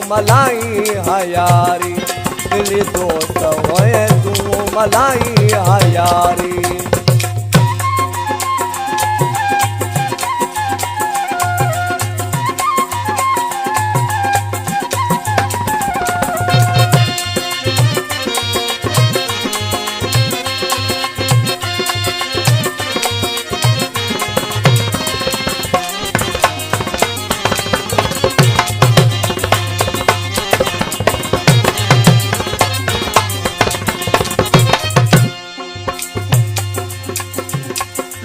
मलाई हयारी, दिली दोस्त होए तू मलाई हयारी।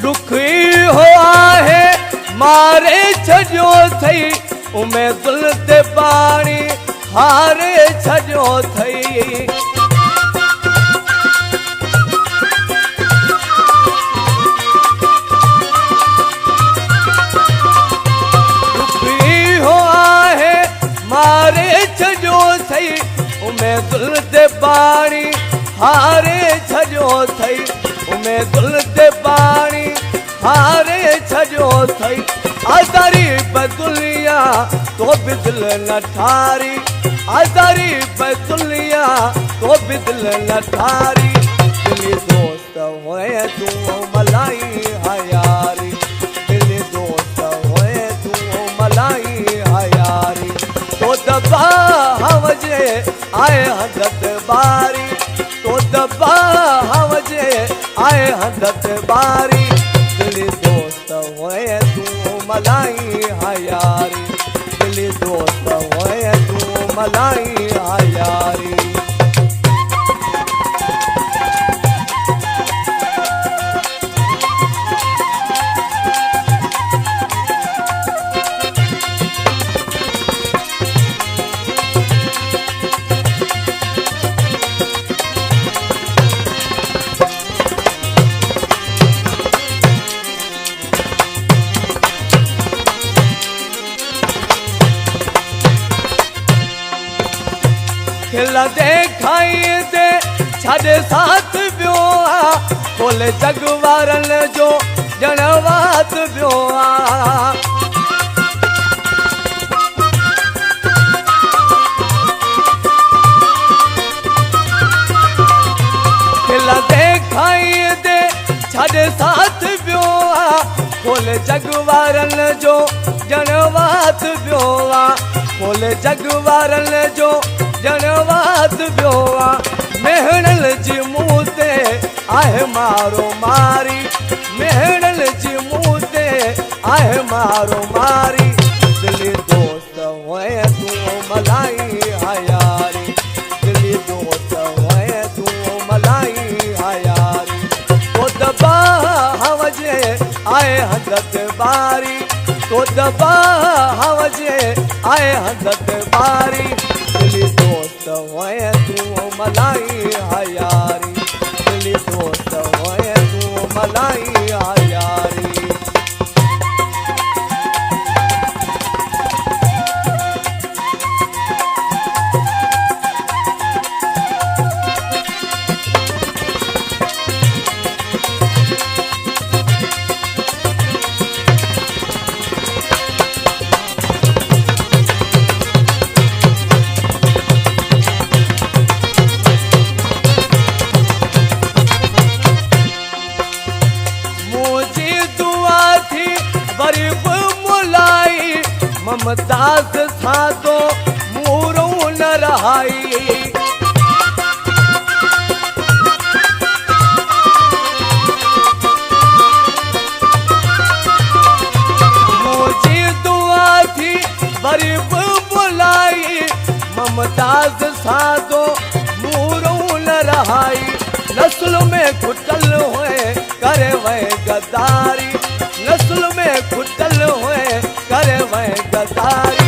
दुखी हुआ है मारे छजो थई, उमे दिल ते पानी हारे छजो थई। दुखी हुआ है मारे छजो थई, उमे दिल ते पानी हारे छजो थई, उमे दिल ते पानी हारे छजो थई। आजारी बदुलिया तो भी दिल न ठारी, आजारी बदुलिया तो भी दिल न ठारी। दिली दोस्त होए तू मलाई हयारी, दिली दोस्त होए तू मलाई हयारी। तो दबा हवजे आए हदत बारी, तो दबा हवजे आए हदत बारी। दिली दोस्त होए तू मलाई हयारी, दिली दोस्त होए तू मलाई हयारी। खिला देखाई दे छड़े साथ बियो आ, बोले जगवारन जो जनवात बियो आ। खिला देखाई दे छड़े साथ बियो आ, बोले जगवारन जो जनवात बियो आ, बोले जगवारन जो जनवात बियो आ। मेहणल जी मुँह ते आहे मारो मारी, मेहणल जी मुँह ते आहे मारो मारी। दिली दोस्त होए तू मलाई हयारी, दिली दोस्त होए तू मलाई हयारी। तो दबा हवजे आए हदत बारी, तो दबा हवजे आए हदत बारी। दिली दोस्त होए तू मलाई हयारी, दिली दोस्त होए तू मलाई हयारी। ममताज था तो मूरो न रहाई, मुझे दुआ थी गरीब बुलाई। ममताज था तो मूरो न रहाई, नस्ल में खुटल हुए करे वह गद्दारी, नस्ल में खुटल हुए करे वह गद्दारी।